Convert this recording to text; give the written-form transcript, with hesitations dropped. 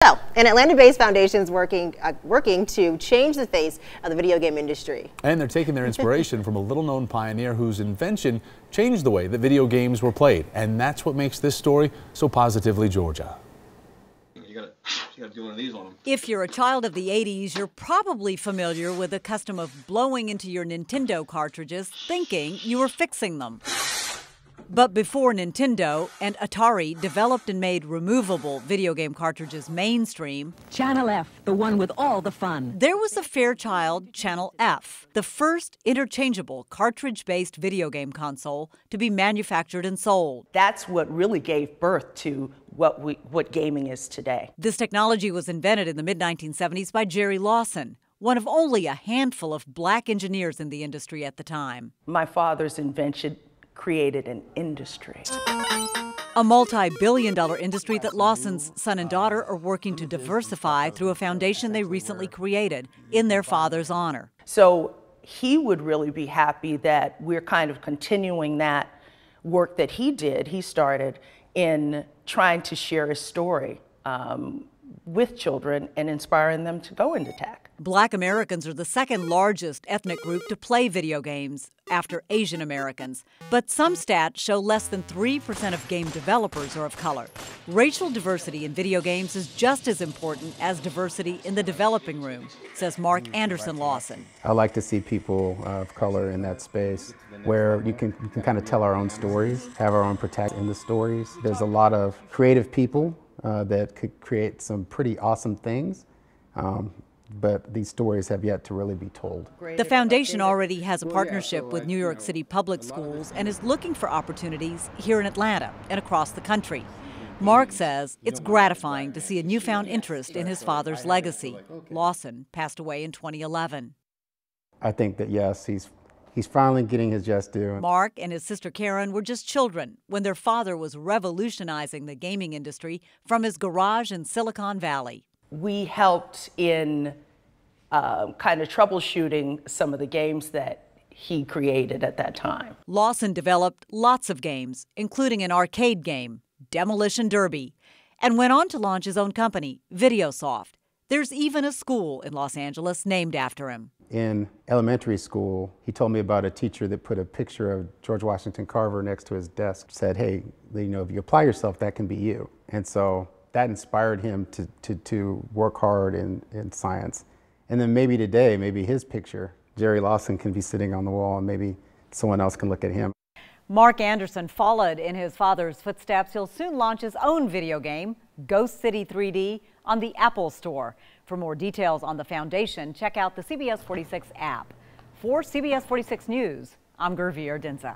So, an Atlanta-based foundation is working to change the face of the video game industry. And they're taking their inspiration from a little-known pioneer whose invention changed the way that video games were played. And that's what makes this story so positively Georgia. You gotta do one of these on them. If you're a child of the 80s, you're probably familiar with the custom of blowing into your Nintendo cartridges, thinking you were fixing them. But before Nintendo and Atari developed and made removable video game cartridges mainstream, Channel F, the one with all the fun. there was a Fairchild Channel F, the first interchangeable cartridge-based video game console to be manufactured and sold. That's what really gave birth to what gaming is today. This technology was invented in the mid-1970s by Jerry Lawson, one of only a handful of black engineers in the industry at the time. My father's invention created an industry. A multi-billion-dollar industry that Lawson's son and daughter are working to diversify through a foundation they recently created in their father's honor. So he would really be happy that we're kind of continuing that work that he did. He started in trying to share his story with children and inspiring them to go into tech. Black Americans are the second largest ethnic group to play video games after Asian Americans. But some stats show less than 3% of game developers are of color. Racial diversity in video games is just as important as diversity in the developing room, says Mark Anderson Lawson. I like to see people of color in that space where you can kind of tell our own stories, have our own protagonist in the stories. There's a lot of creative people that could create some pretty awesome things. But these stories have yet to really be told. The foundation already has a partnership with New York City Public Schools and is looking for opportunities here in Atlanta and across the country. Mark says it's gratifying to see a newfound interest in his father's legacy. Lawson passed away in 2011. I think that, yes, he's finally getting his just due. Mark and his sister Karen were just children when their father was revolutionizing the gaming industry from his garage in Silicon Valley. We helped in kind of troubleshooting some of the games that he created at that time. Lawson developed lots of games, including an arcade game, Demolition Derby, and went on to launch his own company, Videosoft. There's even a school in Los Angeles named after him. In elementary school, he told me about a teacher that put a picture of George Washington Carver next to his desk, said, hey, if you apply yourself, that can be you. And so that inspired him to work hard in science. And then maybe today, maybe his picture, Jerry Lawson, can be sitting on the wall and maybe someone else can look at him. Mark Anderson followed in his father's footsteps. He'll soon launch his own video game, Ghost City 3D, on the Apple Store. For more details on the foundation, check out the CBS 46 app. For CBS 46 News, I'm Gurveer Dinsa.